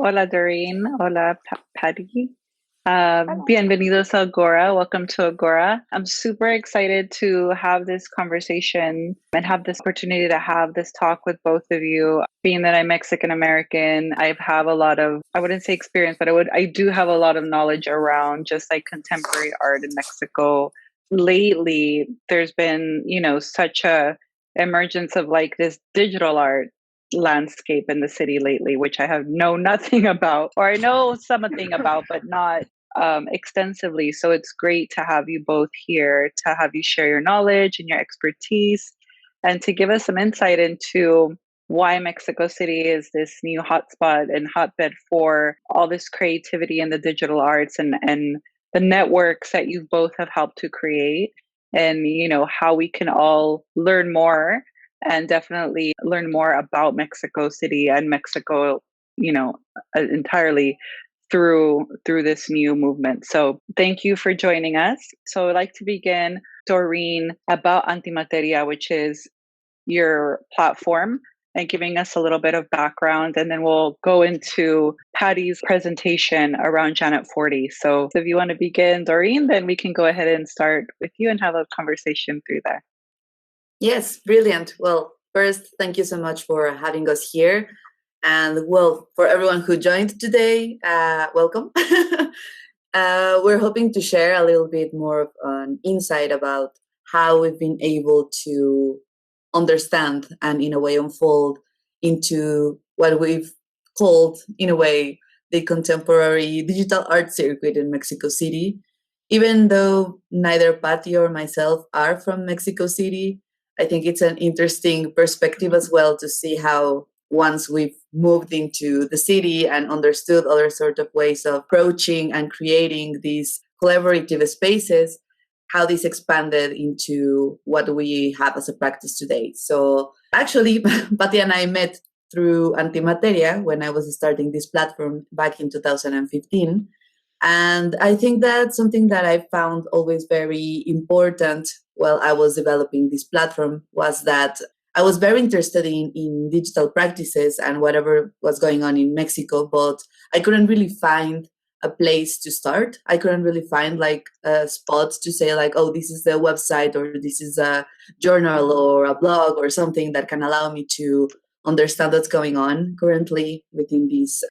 Hola, Doreen. Hola, Patty. Bienvenidos a Agora. Welcome to Agora. I'm super excited to have this conversation and have this opportunity to have this talk with both of you. Being that I'm Mexican American, I have a lot of, I wouldn't say experience, but I do have a lot of knowledge around just like contemporary art in Mexico. Lately, there's been, such a emergence of like this digital art landscape in the city lately, which I have known nothing about, or I know something about, but not extensively. So it's great to have you both here, to have you share your knowledge and your expertise, and to give us some insight into why Mexico City is this new hotspot and hotbed for all this creativity in the digital arts and the networks that you both have helped to create, and how we can all learn more and definitely learn more about Mexico City and Mexico, entirely through this new movement. So thank you for joining us. So I'd like to begin, Doreen, about Antimateria, which is your platform, and giving us a little bit of background, and then we'll go into Patty's presentation around Janet40. So if you want to begin, Doreen, then we can go ahead and start with you and have a conversation through there. Yes, brilliant. Well, first, thank you so much for having us here. And well, for everyone who joined today, welcome. We're hoping to share a little bit more of an insight about how we've been able to understand and in a way unfold into what we've called, in a way, the contemporary digital art circuit in Mexico City. Even though neither Patty or myself are from Mexico City, I think it's an interesting perspective as well to see how once we've moved into the city and understood other sort of ways of approaching and creating these collaborative spaces, how this expanded into what we have as a practice today. So actually, Patty and I met through Antimateria when I was starting this platform back in 2015. And I think that's something that I found always very important while I was developing this platform, was that I was very interested in digital practices and whatever was going on in Mexico, but I couldn't really find a place to start. I couldn't really find like a spot to say like, oh, this is the website, or this is a journal or a blog or something that can allow me to understand what's going on currently within these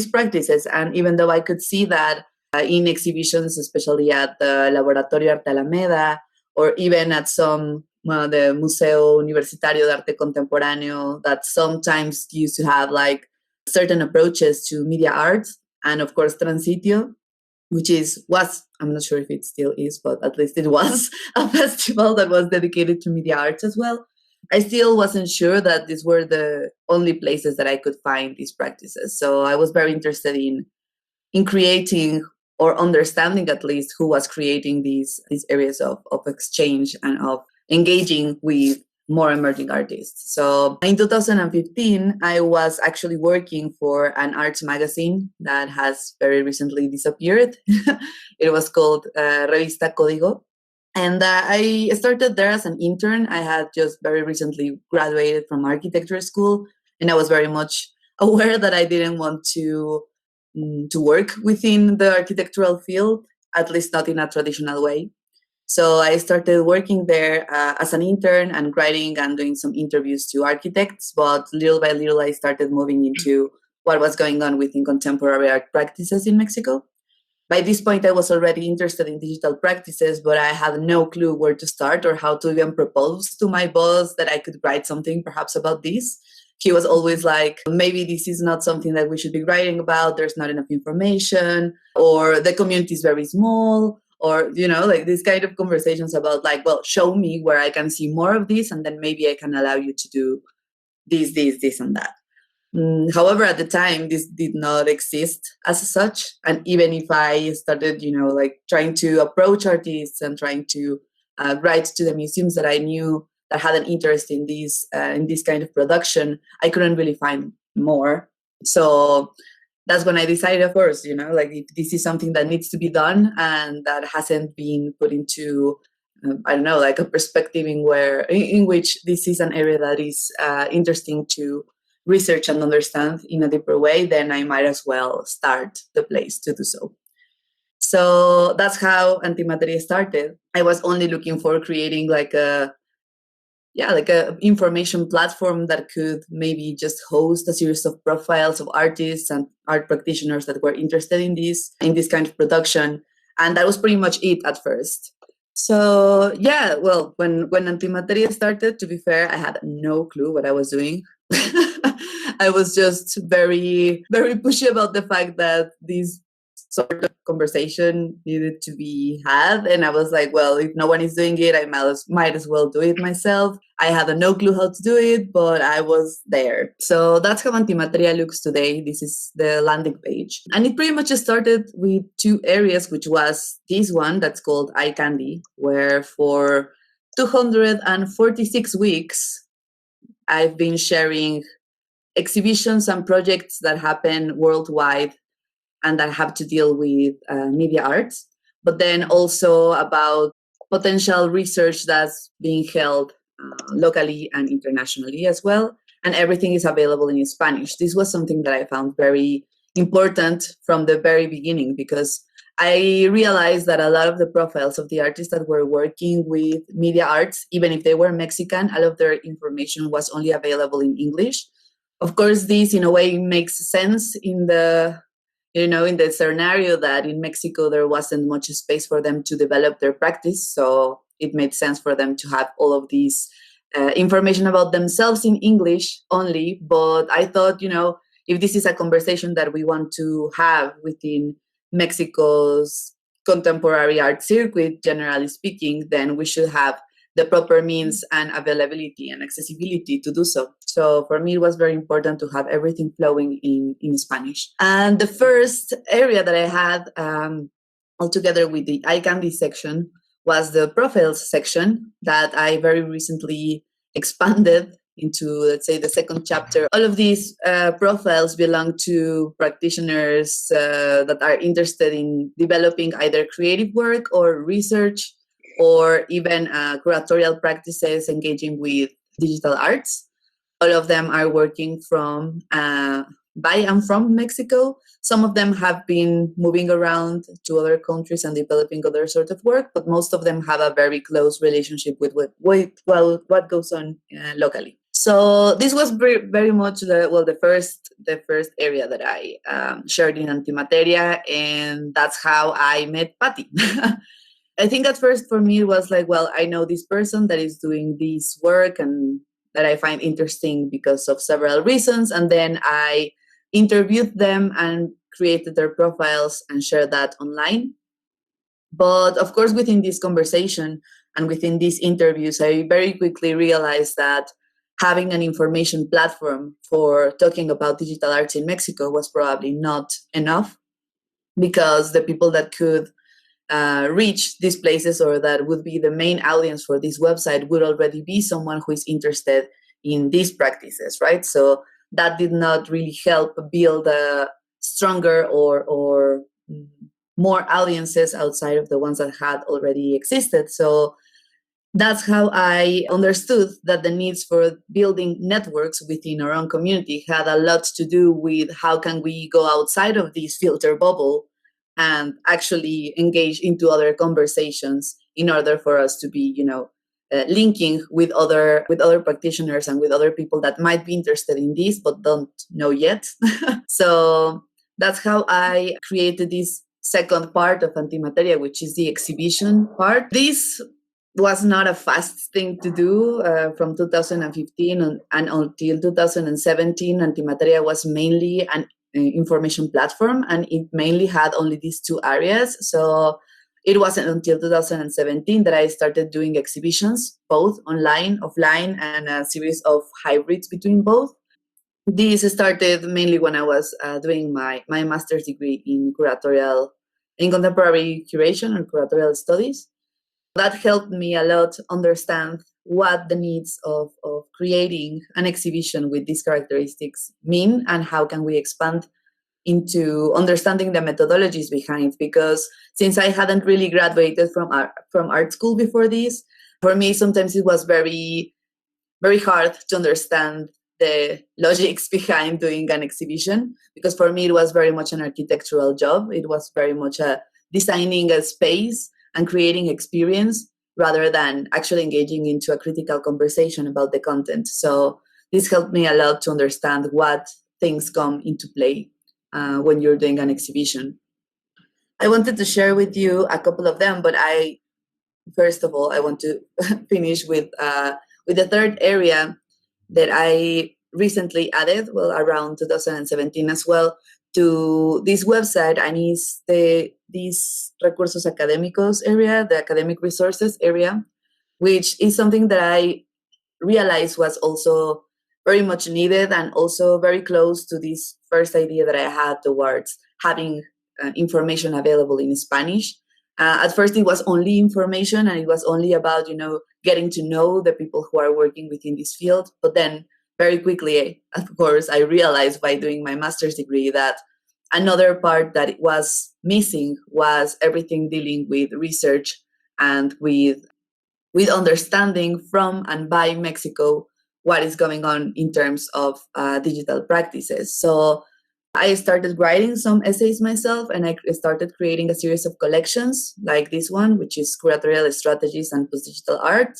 practices. And even though I could see that in exhibitions, especially at the Laboratorio Arte Alameda, or even at some the Museo Universitario de Arte Contemporáneo, that sometimes used to have like certain approaches to media arts, and of course Transitio, which was, I'm not sure if it still is, but at least it was a festival that was dedicated to media arts as well. I still wasn't sure that these were the only places that I could find these practices. So I was very interested in creating, or understanding at least, who was creating these areas of exchange and of engaging with more emerging artists. So in 2015, I was actually working for an arts magazine that has very recently disappeared. It was called Revista Código. And I started there as an intern. I had just very recently graduated from architecture school, and I was very much aware that I didn't want to work within the architectural field, at least not in a traditional way. So I started working there as an intern and writing and doing some interviews to architects. But little by little, I started moving into what was going on within contemporary art practices in Mexico. By this point, I was already interested in digital practices, but I had no clue where to start or how to even propose to my boss that I could write something perhaps about this. He was always like, maybe this is not something that we should be writing about. There's not enough information, or the community is very small, or, like these kind of conversations about like, well, show me where I can see more of this, and then maybe I can allow you to do this, and that. However, at the time, this did not exist as such. And even if I started, like trying to approach artists and trying to write to the museums that I knew that had an interest in this kind of production, I couldn't really find more. So that's when I decided, of course, like if this is something that needs to be done and that hasn't been put into, I don't know, like a perspective in which this is an area that is interesting to research and understand in a deeper way, then I might as well start the place to do so. So that's how Antimateria started. I was only looking for creating like a information platform that could maybe just host a series of profiles of artists and art practitioners that were interested in this kind of production. And that was pretty much it at first. So yeah, well, when Antimateria started, to be fair, I had no clue what I was doing. I was just very, very pushy about the fact that this sort of conversation needed to be had. And I was like, well, if no one is doing it, I might as well do it myself. I had no clue how to do it, but I was there. So that's how Antimateria looks today. This is the landing page. And it pretty much started with two areas, which was this one that's called Eye Candy, where for 246 weeks, I've been sharing exhibitions and projects that happen worldwide and that have to deal with media arts, but then also about potential research that's being held locally and internationally as well. And everything is available in Spanish. This was something that I found very important from the very beginning, because I realized that a lot of the profiles of the artists that were working with media arts, even if they were Mexican, all of their information was only available in English. Of course, this in a way makes sense in the scenario that in Mexico there wasn't much space for them to develop their practice. So it made sense for them to have all of these information about themselves in English only. But I thought, if this is a conversation that we want to have within Mexico's contemporary art circuit, generally speaking, then we should have the proper means and availability and accessibility to do so. So for me, it was very important to have everything flowing in Spanish. And the first area that I had altogether with the Eye Candy section was the profiles section that I very recently expanded into, let's say, the second chapter. All of these profiles belong to practitioners that are interested in developing either creative work or research, or even curatorial practices engaging with digital arts. All of them are working by and from Mexico. Some of them have been moving around to other countries and developing other sort of work, but most of them have a very close relationship with what goes on locally. So this was very much the first area that I shared in Antimateria, and that's how I met Patty. I think at first for me it was like, well, I know this person that is doing this work and that I find interesting because of several reasons. And then I interviewed them and created their profiles and shared that online. But of course, within this conversation and within these interviews, I very quickly realized that having an information platform for talking about digital arts in Mexico was probably not enough, because the people that could reach these places, or that would be the main audience for this website, would already be someone who is interested in these practices, right? So that did not really help build a stronger or more audiences outside of the ones that had already existed. So that's how I understood that the needs for building networks within our own community had a lot to do with how can we go outside of this filter bubble and actually engage into other conversations in order for us to be, linking with other practitioners and with other people that might be interested in this but don't know yet. So that's how I created this second part of Antimateria, which is the exhibition part. This was not a fast thing to do. From 2015 and until 2017, Antimateria was mainly an information platform, and it mainly had only these two areas. So it wasn't until 2017 that I started doing exhibitions, both online, offline, and a series of hybrids between both. This started mainly when I was doing my master's degree in contemporary curation and curatorial studies. That helped me a lot understand what the needs of creating an exhibition with these characteristics mean, and how can we expand into understanding the methodologies behind. Because since I hadn't really graduated from art school before this, for me sometimes it was very, very hard to understand the logics behind doing an exhibition, because for me it was very much an architectural job. It was very much designing a space and creating experience rather than actually engaging into a critical conversation about the content. So this helped me a lot to understand what things come into play when you're doing an exhibition. I wanted to share with you a couple of them, but first of all, I want to finish with the third area that I recently added, well, around 2017 as well, to this website, and is this recursos académicos area, the academic resources area, which is something that I realized was also very much needed and also very close to this first idea that I had towards having information available in Spanish. At first, it was only information, and it was only about, getting to know the people who are working within this field. But then very quickly, of course, I realized by doing my master's degree that another part that was missing was everything dealing with research and with understanding from and by Mexico what is going on in terms of digital practices. So I started writing some essays myself, and I started creating a series of collections like this one, which is Curatorial Strategies and Post-Digital Art.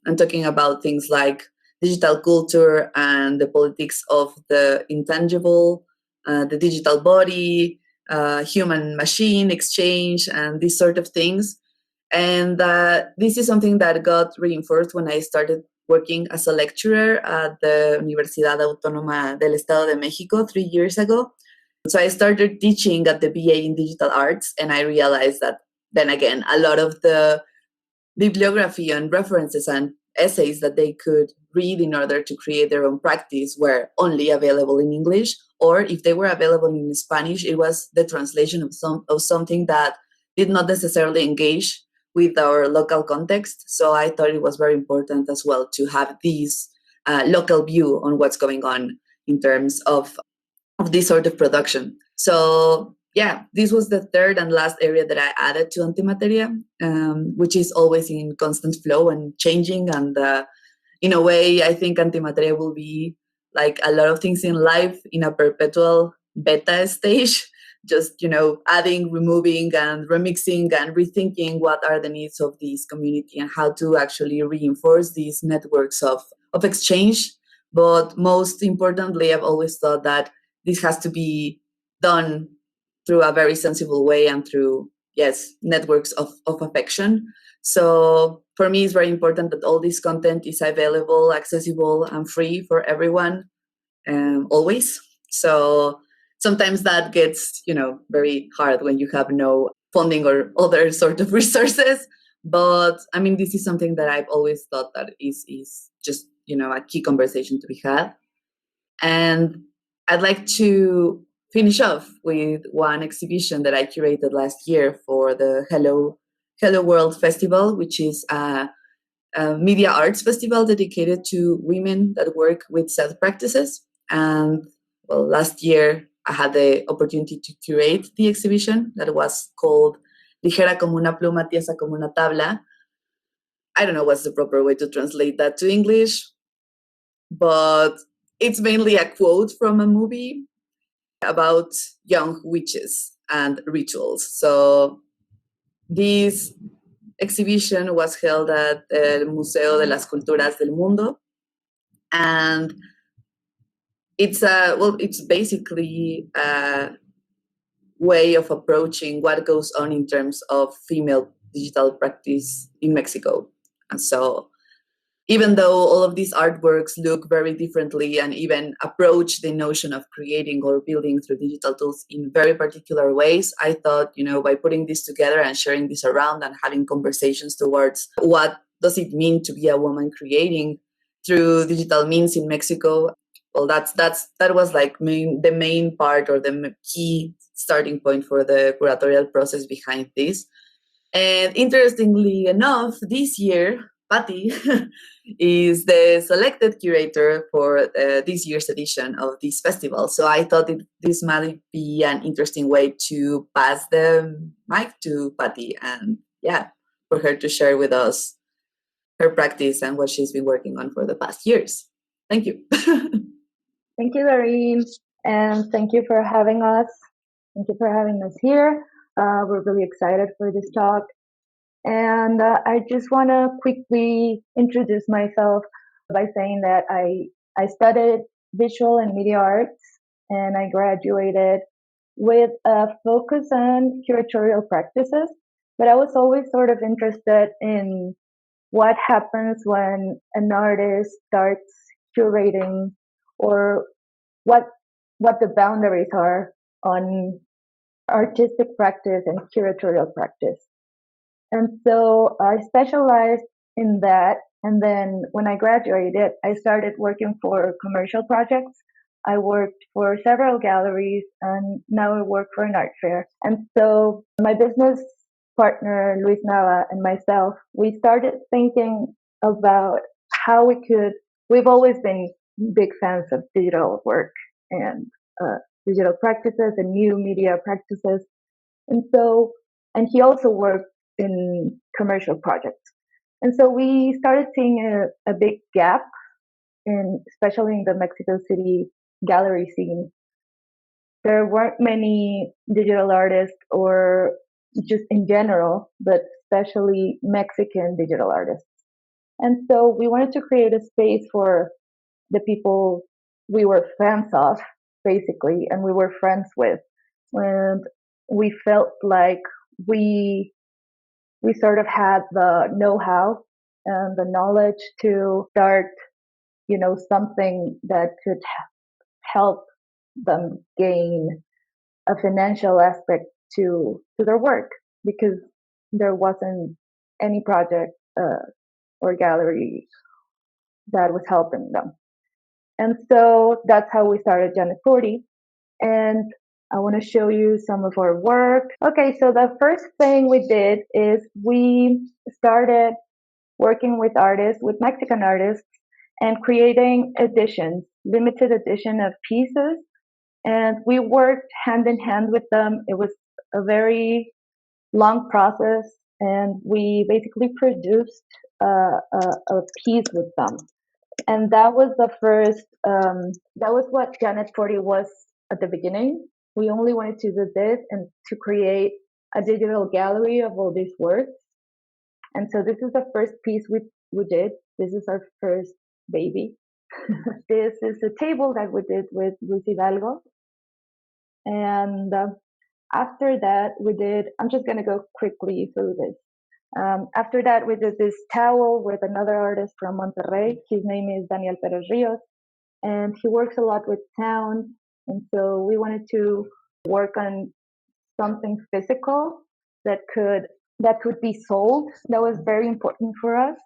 I'm talking about things like digital culture and the politics of the intangible, the digital body, human-machine exchange, and these sort of things. And this is something that got reinforced when I started working as a lecturer at the Universidad Autónoma del Estado de Mexico 3 years ago. So I started teaching at the BA in Digital Arts, and I realized that then again, a lot of the bibliography and references and essays that they could read in order to create their own practice were only available in English, or if they were available in Spanish, it was the translation of something that did not necessarily engage with our local context. So I thought it was very important as well to have this local view on what's going on in terms of this sort of production. So yeah, this was the third and last area that I added to Antimateria, which is always in constant flow and changing. And in a way, I think Antimateria will be like a lot of things in life in a perpetual beta stage. Just, adding, removing, and remixing and rethinking what are the needs of this community and how to actually reinforce these networks of exchange. But most importantly, I've always thought that this has to be done through a very sensible way and through, networks of affection. So for me, it's very important that all this content is available, accessible, and free for everyone, always. So sometimes that gets, very hard when you have no funding or other sort of resources. But I mean, this is something that I've always thought that is just, a key conversation to be had. And I'd like to finish off with one exhibition that I curated last year for the HelloWorld Festival, which is a media arts festival dedicated to women that work with self practices. And well, last year I had the opportunity to curate the exhibition that was called Ligera como una pluma, tiesa como una tabla. I don't know what's the proper way to translate that to English, but it's mainly a quote from a movie about young witches and rituals. So this exhibition was held at el Museo de las Culturas del Mundo, and it's basically a way of approaching what goes on in terms of female digital practice in Mexico. And so even though all of these artworks look very differently and even approach the notion of creating or building through digital tools in very particular ways, I thought, by putting this together and sharing this around and having conversations towards what does it mean to be a woman creating through digital means in Mexico, well, that was like the main part or the key starting point for the curatorial process behind this. And interestingly enough, this year, Patty is the selected curator for this year's edition of this festival. So I thought this might be an interesting way to pass the mic to Patty and for her to share with us her practice and what she's been working on for the past years. Thank you. Thank you, Doreen, and thank you for having us. Thank you for having us here. We're really excited for this talk. And I just want to quickly introduce myself by saying that I studied visual and media arts, and I graduated with a focus on curatorial practices. But I was always sort of interested in what happens when an artist starts curating, or what the boundaries are on artistic practice and curatorial practice. And so I specialized in that. And then when I graduated, I started working for commercial projects. I worked for several galleries, and now I work for an art fair. And so my business partner, Luis Nava, and myself, we started thinking about how we've always been big fans of digital work and digital practices and new media practices. And he also worked in commercial projects. And so we started seeing a big gap especially in the Mexico City gallery scene. There weren't many digital artists, or just in general, but especially Mexican digital artists. And so we wanted to create a space for the people we were fans of, basically, and we were friends with. And we felt like we sort of had the know-how and the knowledge to start, something that could help them gain a financial aspect to their work, because there wasn't any project or gallery that was helping them. And so that's how we started Janet40. And I want to show you some of our work. Okay, so the first thing we did is we started working with Mexican artists, and creating editions, limited edition of pieces. And we worked hand in hand with them. It was a very long process, and we basically produced a piece with them. And that was the first, that was what Janet40 was at the beginning. We only wanted to do this and to create a digital gallery of all these works. And so this is the first piece we did. This is our first baby. This is a table that we did with Luis Hidalgo. And after that, I'm just going to go quickly through this. After that, we did this towel with another artist from Monterrey. His name is Daniel Ríos, and he works a lot with sound. And so we wanted to work on something physical that could be sold. That was very important for us,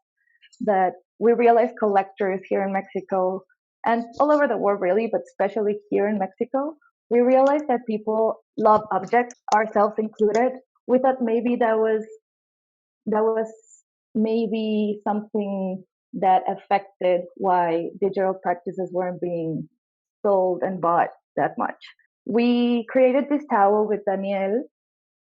that we realized collectors here in Mexico and all over the world really, but especially here in Mexico, we realized that people love objects, ourselves included. We thought maybe that was maybe something that affected why digital practices weren't being sold and bought that much. We created this towel with Daniel,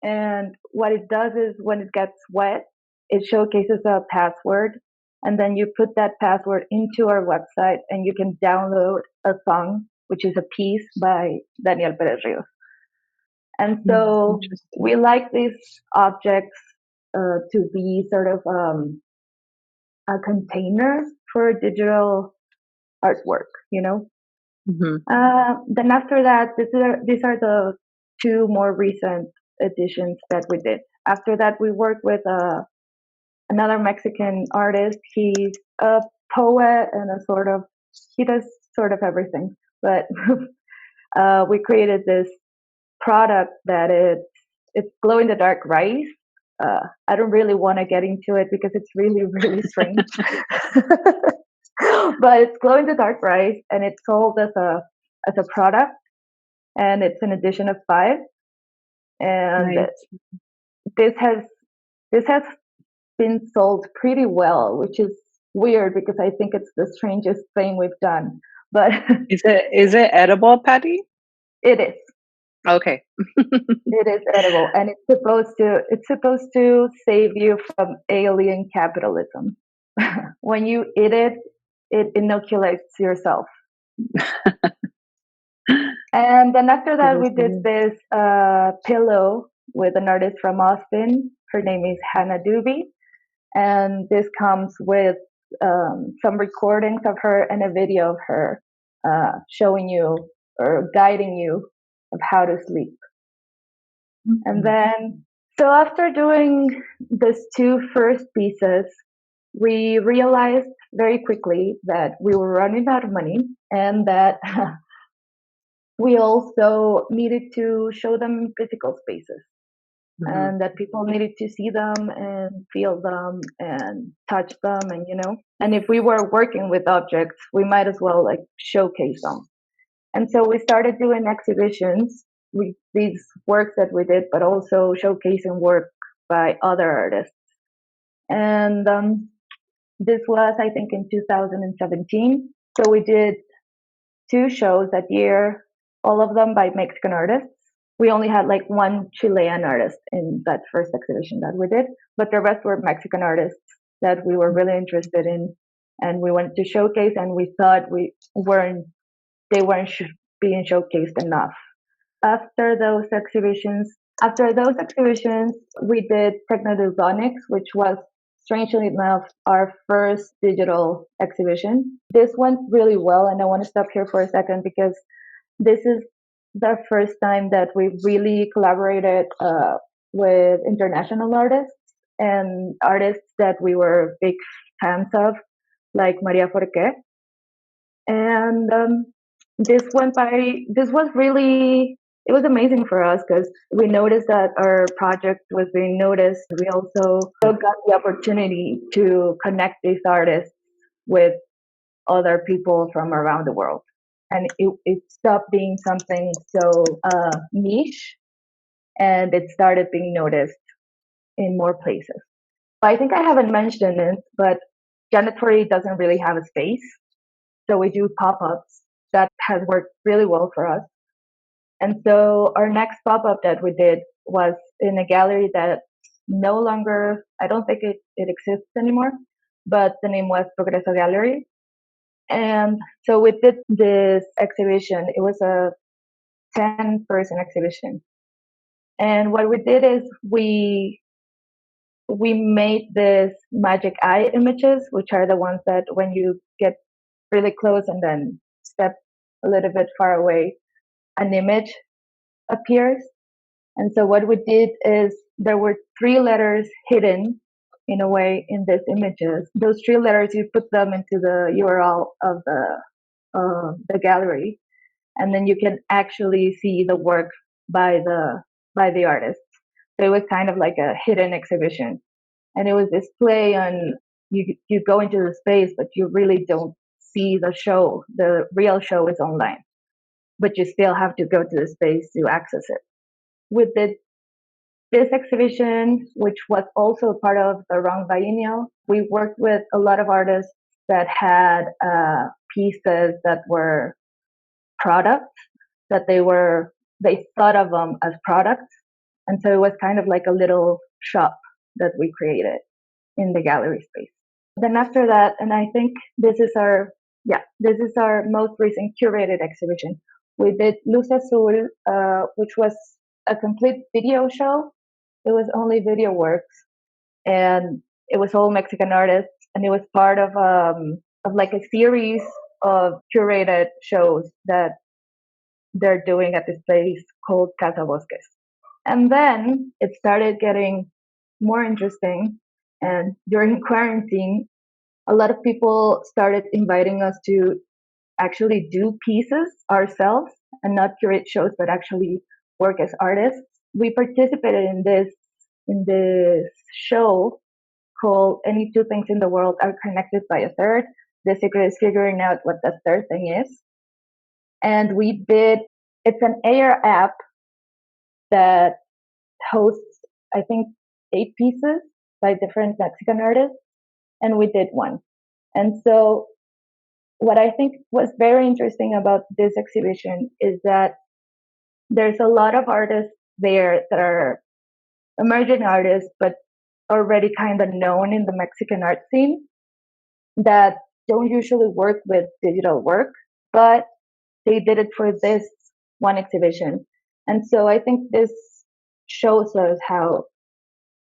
and what it does is when it gets wet, it showcases a password, and then you put that password into our website and you can download a song, which is a piece by Daniel Ríos. And so we like these objects to be sort of a container for digital artwork, Mm-hmm. Then after that, these are the two more recent editions that we did. After that, we worked with another Mexican artist. He's a poet and he does sort of everything. But we created this product that it's glow in the dark rice. I don't really want to get into it because it's really, really strange. But it's glow in the dark rice, and it's sold as a product, and it's an edition of 5. And nice. This has been sold pretty well, which is weird because I think it's the strangest thing we've done. But is it edible, Patty? It is. Okay. It is edible, and it's supposed to save you from alien capitalism. When you eat it, it inoculates yourself. And then after that, we did this pillow with an artist from Austin. Her name is Hannah Doobie. And this comes with some recordings of her and a video of her showing you or guiding you of how to sleep. Mm-hmm. And then, so after doing these two first pieces, we realized very quickly that we were running out of money and that we also needed to show them physical spaces. Mm-hmm. And that people needed to see them and feel them and touch them, and if we were working with objects, we might as well like showcase them. And so we started doing exhibitions with these works that we did, but also showcasing work by other artists. And this was, I think, in 2017. So we did 2 shows that year, all of them by Mexican artists. We only had like one Chilean artist in that first exhibition that we did, but the rest were Mexican artists that we were really interested in, and we wanted to showcase, and we thought they weren't being showcased enough. After those exhibitions, we did Technodildonics, which was, strangely enough, our first digital exhibition. This went really well, and I want to stop here for a second because this is the first time that we really collaborated with international artists and artists that we were big fans of, like Maria Forqué. And this was amazing for us because we noticed that our project was being noticed. We also got the opportunity to connect these artists with other people from around the world. And it stopped being something so niche, and it started being noticed in more places. I think I haven't mentioned it, but Janet40 doesn't really have a space. So we do pop-ups. That has worked really well for us. And so our next pop-up that we did was in a gallery that no longer, I don't think it exists anymore, but the name was Progreso Gallery. And so we did this exhibition. It was a 10-person exhibition. And what we did is we made this magic eye images, which are the ones that when you get really close and then step a little bit far away, an image appears. And so what we did is there were 3 letters hidden in a way in these images. Those 3 letters, you put them into the URL of the gallery, and then you can actually see the work by the artist. So it was kind of like a hidden exhibition, and it was this play on you go into the space, but you really don't see the show. The real show is online, but you still have to go to the space to access it. We did this exhibition, which was also part of the Wrong Biennial. We worked with a lot of artists that had pieces that were products, that they thought of them as products. And so it was kind of like a little shop that we created in the gallery space. Then after that, and I think this is our most recent curated exhibition. We did Luz Azul, which was a complete video show. It was only video works, and it was all Mexican artists, and it was part of like a series of curated shows that they're doing at this place called Casa Bosques. And then it started getting more interesting, and during quarantine, a lot of people started inviting us to actually do pieces ourselves and not curate shows, but actually work as artists. We participated in this show called Any Two Things in the World Are Connected by a Third. The secret is figuring out what the third thing is. And it's an AR app that hosts, I think, 8 pieces by different Mexican artists, and we did one. And so what I think was very interesting about this exhibition is that there's a lot of artists there that are emerging artists, but already kind of known in the Mexican art scene, that don't usually work with digital work, but they did it for this one exhibition. And so I think this shows us how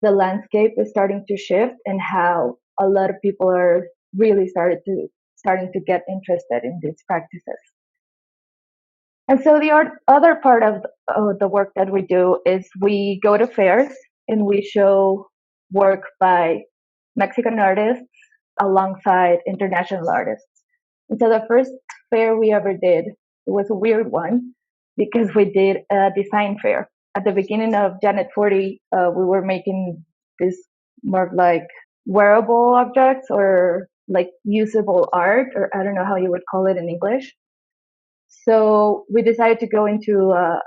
the landscape is starting to shift and how a lot of people are really starting to get interested in these practices. And so the other part of the work that we do is we go to fairs and we show work by Mexican artists alongside international artists. And so the first fair we ever did, it was a weird one because we did a design fair. At the beginning of Janet40, we were making this more like wearable objects or like usable art, or I don't know how you would call it in English. So we decided to go into a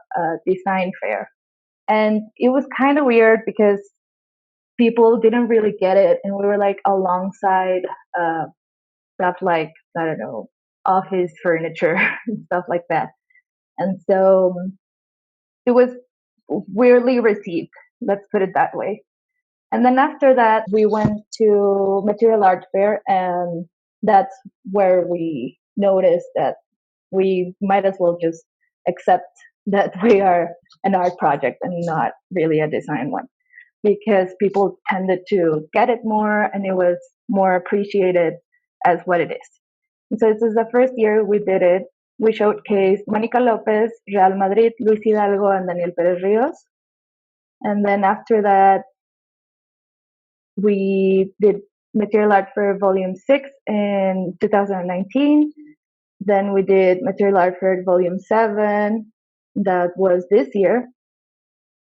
design fair. And it was kind of weird because people didn't really get it. And we were like alongside stuff like, I don't know, office furniture and stuff like that. And so it was weirdly received, let's put it that way. And then after that, we went to Material Art Fair, and that's where we noticed that we might as well just accept that we are an art project and not really a design one, because people tended to get it more and it was more appreciated as what it is. And so this is the first year we did it. We showcased Mónica López, Real Madrid, Luis Hidalgo, and Daniel Pérez Ríos. And then after that, we did Material Art Fair Volume 6 in 2019. Then we did Material Art Fair Volume 7, that was this year.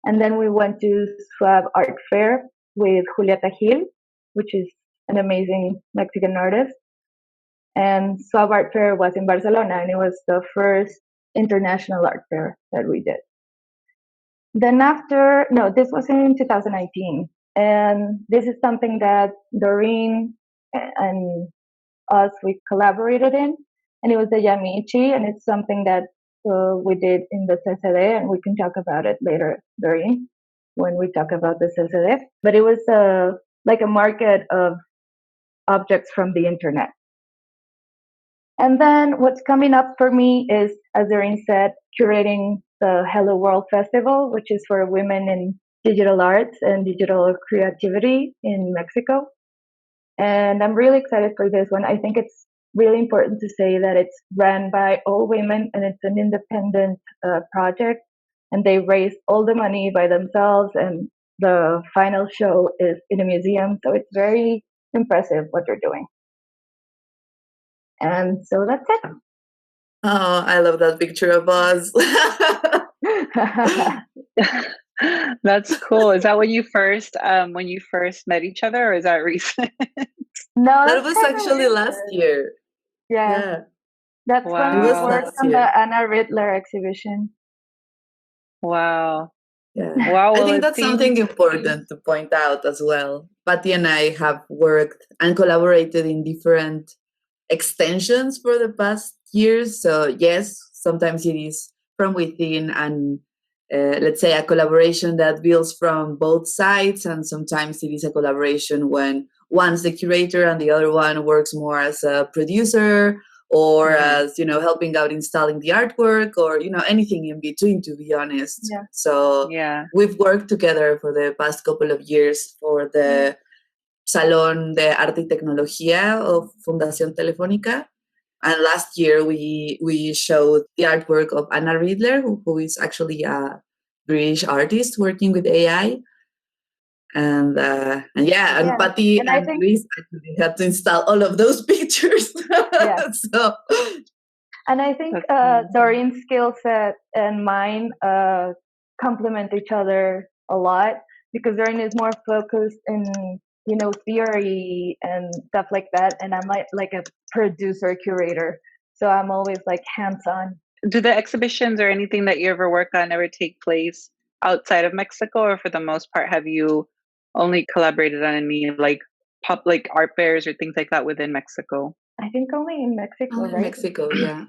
And then we went to Swab Art Fair with Julieta Gil, which is an amazing Mexican artist. And Swab Art Fair was in Barcelona, and it was the first international art fair that we did. Then this was in 2019. And this is something that Doreen and us, we collaborated in. And it was the Yamichi, and it's something that we did in the CCD, and we can talk about it later, Doreen, when we talk about the CCD. But it was like a market of objects from the internet. And then what's coming up for me is, as Doreen said, curating the HelloWorld Festival, which is for women in digital arts and digital creativity in Mexico. And I'm really excited for this one. I think it's really important to say that it's run by all women and it's an independent project, and they raise all the money by themselves, and the final show is in a museum. So it's very impressive what they're doing. And so that's it. Oh, I love that picture of us. That's cool. Is that when you first met each other, or is that recent? No, that was actually last year. Yeah. That's when we worked on the Anna Riddler exhibition. Wow. Yeah. Wow. I think that's something important to point out as well. Patty and I have worked and collaborated in different extensions for the past years. So yes, sometimes it is from within and let's say a collaboration that builds from both sides, and sometimes it is a collaboration when one's the curator and the other one works more as a producer or as, helping out installing the artwork, or, anything in between, to be honest. Yeah. So we've worked together for the past couple of years for the Salón de Arte y Tecnología of Fundación Telefónica. And last year we showed the artwork of Anna Riddler, who is actually a British artist working with AI. And Patty and Luis actually had to install all of those pictures. And I think Doreen's skill set and mine complement each other a lot, because Doreen is more focused in theory and stuff like that, and I'm like a producer curator, so I'm always like hands-on. Do the exhibitions or anything that you ever work on ever take place outside of Mexico, or for the most part have you only collaborated on any like public art fairs or things like that within Mexico? I think only in Mexico, right? Mexico, yeah.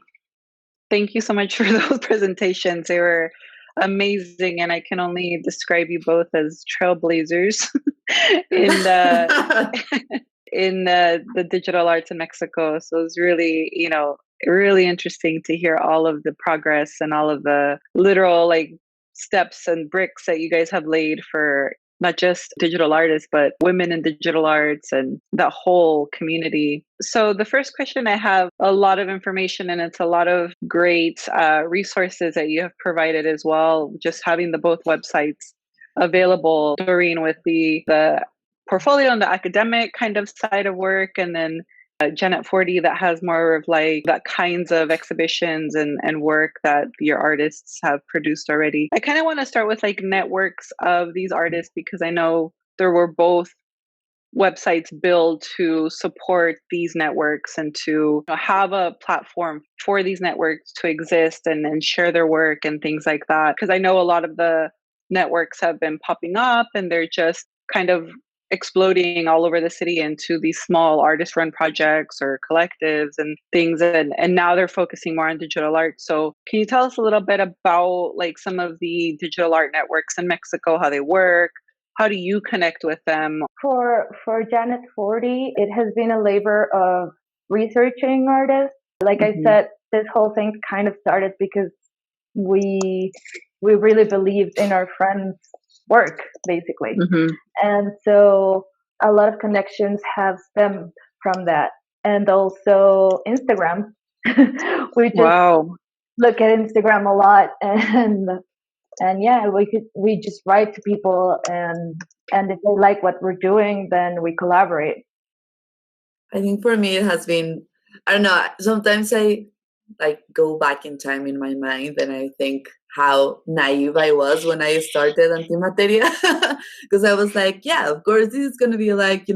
Thank you so much for those presentations. They were amazing, and I can only describe you both as trailblazers in in the digital arts in Mexico. So it's really, really interesting to hear all of the progress and all of the literal like steps and bricks that you guys have laid for not just digital artists, but women in digital arts and the whole community. So the first question, I have a lot of information and it's a lot of great resources that you have provided as well. Just having the both websites available, Doreen, with the portfolio and the academic kind of side of work, and then Janet40 that has more of like that kinds of exhibitions and work that your artists have produced already. I kind of want to start with like networks of these artists because I know there were both websites built to support these networks and to have a platform for these networks to exist and share their work and things like that. Because I know a lot of the networks have been popping up and they're just kind of exploding all over the city into these small artist run projects or collectives and things, and now they're focusing more on digital art. So can you tell us a little bit about like some of the digital art networks in Mexico, how they work? How do you connect with them? For Janet40, it has been a labor of researching artists. Like I said, this whole thing kind of started because we really believed in our friends' work, basically. And so a lot of connections have stemmed from that. And also Instagram. We just look at Instagram a lot, and yeah, we just write to people, and if they like what we're doing, then we collaborate. I think for me it has been, I don't know, sometimes I like go back in time in my mind and I think how naive I was when I started Antimateria, because I was like, yeah, of course this is going to be like,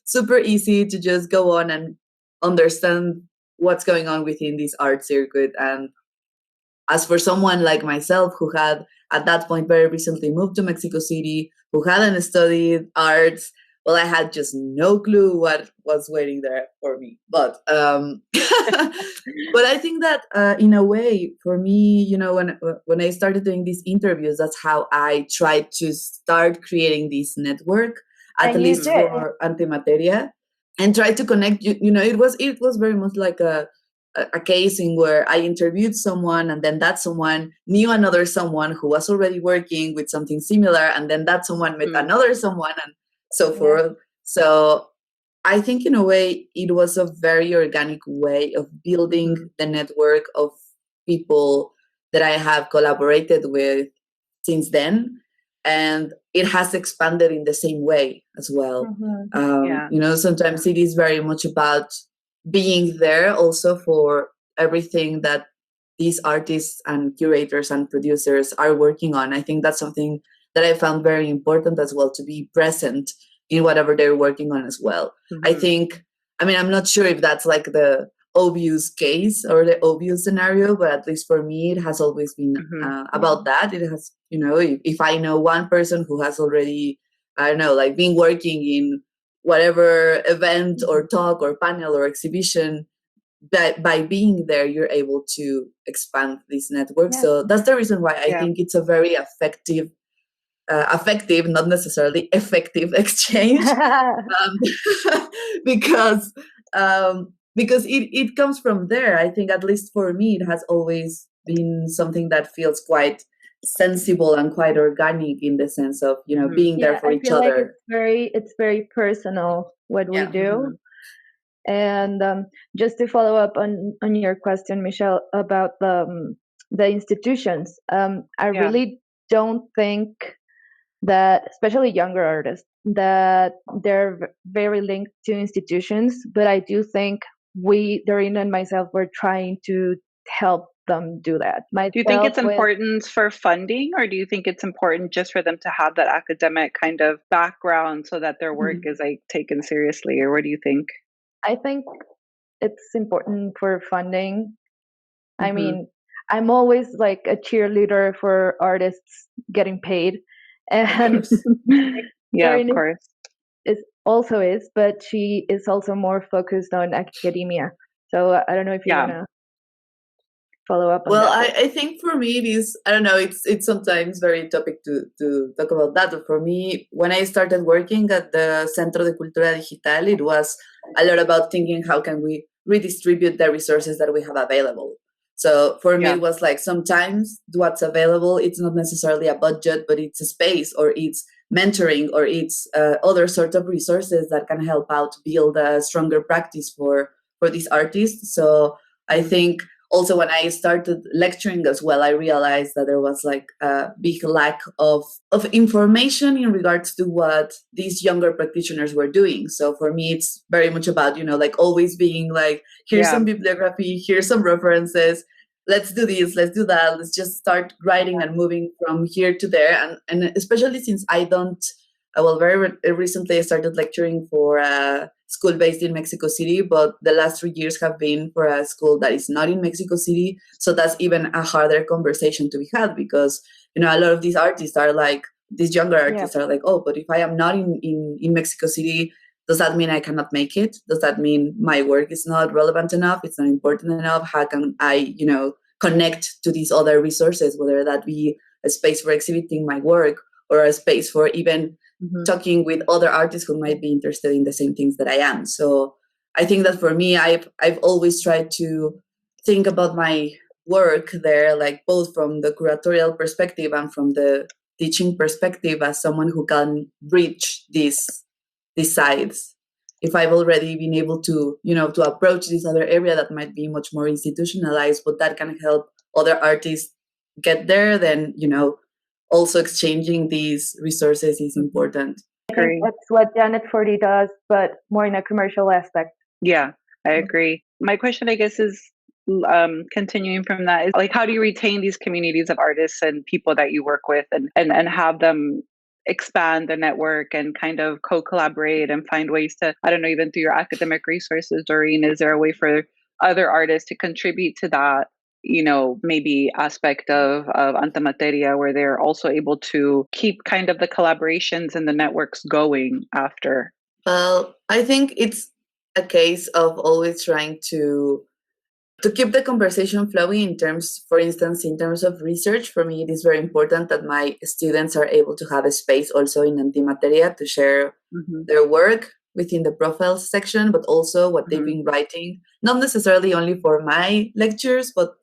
super easy to just go on and understand what's going on within this art circuit. And as for someone like myself who had at that point very recently moved to Mexico City, who hadn't studied arts, well, I had just no clue what was waiting there for me. But but I think that in a way, for me, when I started doing these interviews, that's how I tried to start creating this network, at least for Antimateria, and try to connect. It was very much like a case in where I interviewed someone, and then that someone knew another someone who was already working with something similar, and then that someone met another someone, and so forth. So I think in a way it was a very organic way of building the network of people that I have collaborated with since then, and it has expanded in the same way as well. Sometimes it is very much about being there also for everything that these artists and curators and producers are working on. I think that's something that I found very important as well, to be present in whatever they're working on as well. I'm not sure if that's like the obvious case or the obvious scenario, but at least for me, it has always been about that. It has, if I know one person who has already, I don't know, like been working in whatever event or talk or panel or exhibition, that by being there, you're able to expand this network. So that's the reason why I think it's a very effective, not necessarily effective exchange, because it comes from there. I think, at least for me, it has always been something that feels quite sensible and quite organic, in the sense of being there for each other. Like it's very personal what we do. And just to follow up on your question, Mishelle, about the institutions, I really don't think that, especially younger artists, that they're very linked to institutions. But I do think Doreen and myself, were trying to help them do that. Do you think it's important for funding, or do you think it's important just for them to have that academic kind of background so that their work is like taken seriously? Or what do you think? I think it's important for funding. I mean, I'm always like a cheerleader for artists getting paid, and of course, is, but she is also more focused on academia. So I don't know if you wanna. follow up on Well, that. I think for me it is, I don't know, it's sometimes very topic to talk about that. But for me, when I started working at the Centro de Cultura Digital, it was a lot about thinking how can we redistribute the resources that we have available. So for me, Yeah. it was like sometimes what's available, it's not necessarily a budget, but it's a space or it's mentoring or it's other sort of resources that can help out build a stronger practice for these artists. So I think also when I started lecturing as well, I realized that there was like a big lack of information in regards to what these younger practitioners were doing. So for me, it's very much about, like always being like, here's some bibliography, here's some references, let's do this, let's do that, let's just start writing and moving from here to there. And especially since I don't, recently I started lecturing for a school based in Mexico City, but the last 3 years have been for a school that is not in Mexico City. So that's even a harder conversation to be had because, a lot of these artists are like, these younger artists are like, oh, but if I am not in Mexico City, does that mean I cannot make it? Does that mean my work is not relevant enough? It's not important enough? How can I, connect to these other resources, whether that be a space for exhibiting my work or a space for even talking with other artists who might be interested in the same things that I am. So I think that for me, I've always tried to think about my work there, like both from the curatorial perspective and from the teaching perspective as someone who can reach these sides. If I've already been able to, to approach this other area that might be much more institutionalized, but that can help other artists get there, then, also exchanging these resources is important. I think that's what Janet40 does, but more in a commercial aspect. Yeah, I agree. My question, I guess, is continuing from that is like, how do you retain these communities of artists and people that you work with and have them expand the network and kind of co-collaborate and find ways to, I don't know, even through your academic resources, Doreen, is there a way for other artists to contribute to that, maybe aspect of Antimateria where they're also able to keep kind of the collaborations and the networks going after? Well, I think it's a case of always trying to keep the conversation flowing in terms, for instance, in terms of research. For me, it is very important that my students are able to have a space also in Antimateria to share their work within the profiles section, but also what they've been writing, not necessarily only for my lectures, but,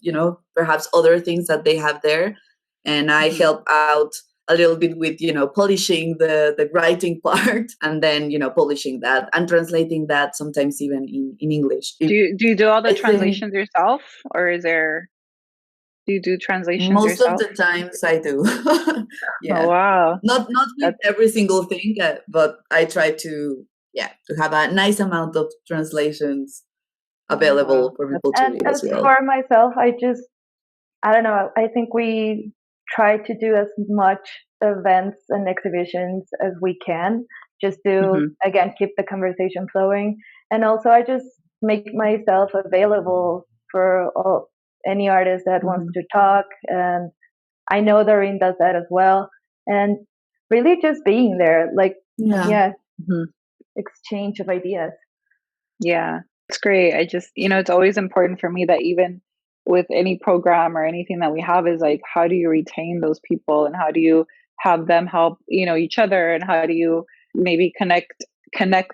perhaps other things that they have there. And I help out a little bit with, polishing the writing part and then, polishing that and translating that sometimes even in English. Do you do all the translations yourself, or do you do translations most yourself? Most of the times I do. Yeah. Oh, wow. Not with every single thing, but I try to have a nice amount of translations available for people to read as well. For myself, I don't know, I think we try to do as much events and exhibitions as we can, just to, again, keep the conversation flowing. And also I just make myself available for any artist that wants to talk. And I know Doreen does that as well. And really just being there, like, exchange of ideas. Yeah, it's great. I just, it's always important for me that even with any program or anything that we have is like, how do you retain those people and how do you have them help, each other, and how do you maybe connect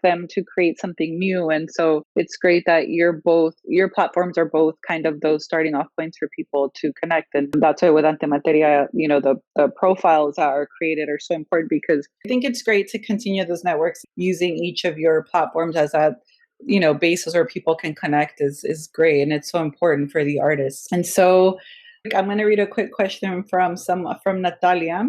them to create something new? And so it's great that your platforms are both kind of those starting off points for people to connect. And that's why with Antimateria, the profiles that are created are so important, because I think it's great to continue those networks. Using each of your platforms as a basis where people can connect is great, and it's so important for the artists. And so I'm going to read a quick question from Natalia,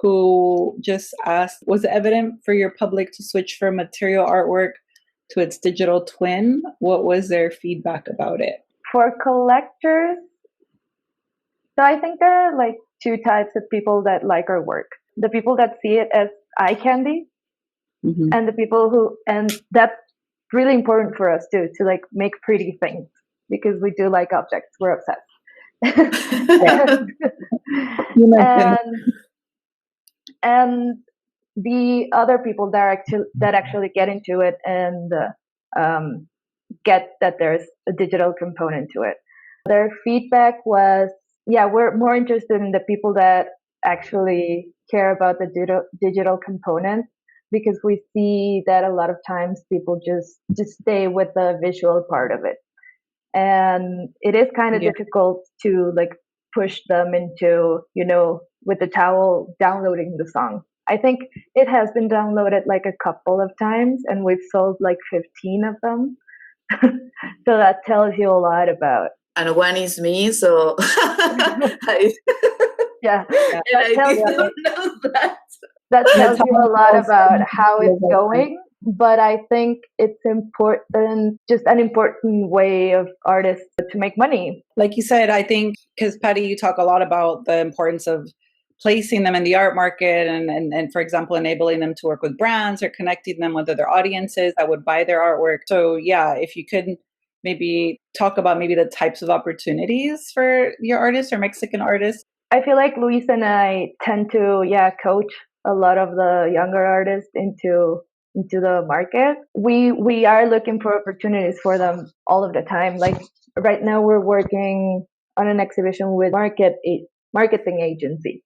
who just asked, was it evident for your public to switch from material artwork to its digital twin? What was their feedback about it? For collectors, so I think there are like two types of people that like our work. The people that see it as eye candy, and the people and that's really important for us too, to like make pretty things, because we do like objects. We're obsessed. and the other people that actually get into it and get that there's a digital component to it. Their feedback was, yeah, we're more interested in the people that actually care about the digital component, because we see that a lot of times people just stay with the visual part of it. And it is kind of difficult to like push them into, with the towel downloading the song. I think it has been downloaded like a couple of times and we've sold like 15 of them. So that tells you a lot about. And one is me, so yeah, that tells you know that. That tells you a lot about how it's going. But I think it's important, just an important way of artists to make money. Like you said, I think, because Patty, you talk a lot about the importance of placing them in the art market and for example, enabling them to work with brands or connecting them with other audiences that would buy their artwork. So yeah, if you could maybe talk about maybe the types of opportunities for your artists or Mexican artists. I feel like Luis and I tend to, coach a lot of the younger artists into the market. We are looking for opportunities for them all of the time. Like right now we're working on an exhibition with marketing agency.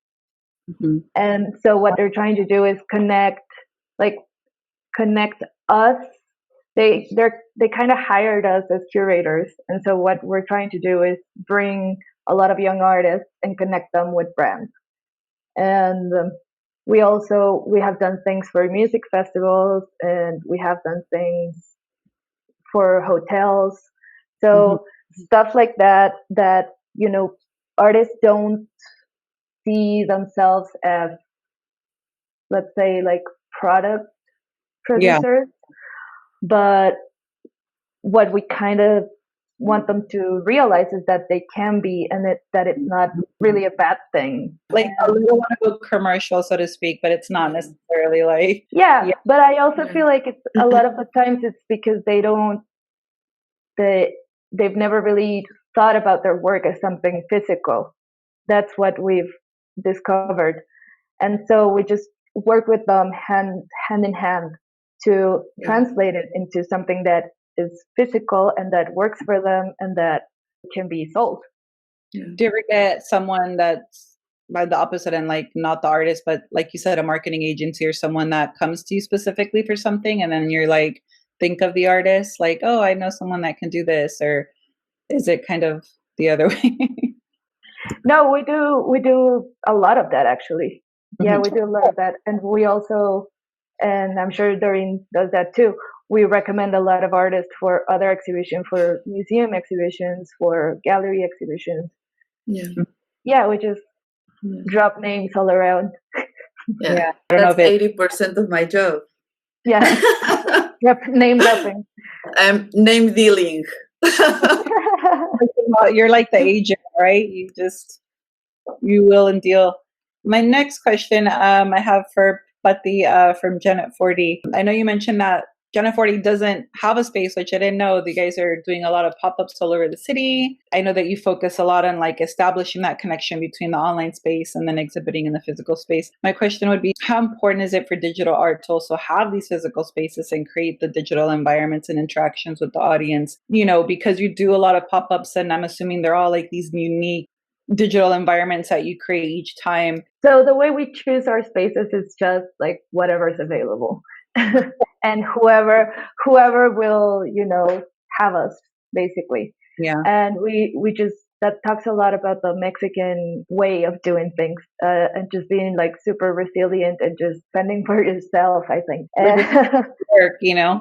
Mm-hmm. And so what they're trying to do is connect us. They kind of hired us as curators. And so what we're trying to do is bring a lot of young artists and connect them with brands. And we have done things for music festivals, and we have done things for hotels. So stuff like that, artists don't see themselves as, let's say, like product producers. But what we kind of want them to realize is that they can be, and that it's not really a bad thing. Like a little one of a commercial, so to speak, but it's not necessarily like. Yeah. But I also feel like it's a lot of the times it's because they've never really thought about their work as something physical. That's what we've discovered. And so we just work with them hand in hand to translate it into something that is physical and that works for them and that can be sold. Do you ever get someone that's by the opposite end, like not the artist, but like you said, a marketing agency or someone that comes to you specifically for something, and then you're like, think of the artist, like, oh, I know someone that can do this, or is it kind of the other way? No, we do a lot of that actually. Yeah, we do a lot of that, and we also, and I'm sure Doreen does that too, we recommend a lot of artists for other exhibitions, for museum exhibitions, for gallery exhibitions. Yeah, we just drop names all around. Yeah. That's 80% of my job. Yeah. Yep, name dropping. Name dealing. You're like the agent, right? You will and deal. My next question I have for Pati from Janet40. I know you mentioned that Janet40 doesn't have a space, which I didn't know. You guys are doing a lot of pop-ups all over the city. I know that you focus a lot on like establishing that connection between the online space and then exhibiting in the physical space. My question would be, how important is it for digital art to also have these physical spaces and create the digital environments and interactions with the audience? Because you do a lot of pop-ups, and I'm assuming they're all like these unique digital environments that you create each time. So the way we choose our spaces is just like whatever's available. And whoever will, have us, basically. Yeah. And we just, that talks a lot about the Mexican way of doing things, and just being like super resilient and just spending for yourself, I think. Work, yeah.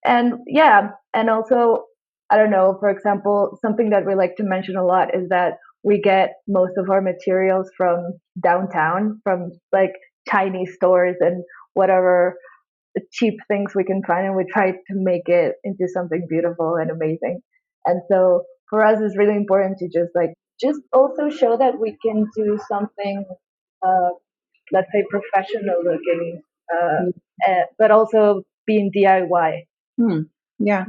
And also, I don't know, for example, something that we like to mention a lot is that we get most of our materials from downtown, from like tiny stores and whatever cheap things we can find, and we try to make it into something beautiful and amazing. And so for us, it's really important to just also show that we can do something, let's say professional looking, but also being DIY. Yeah.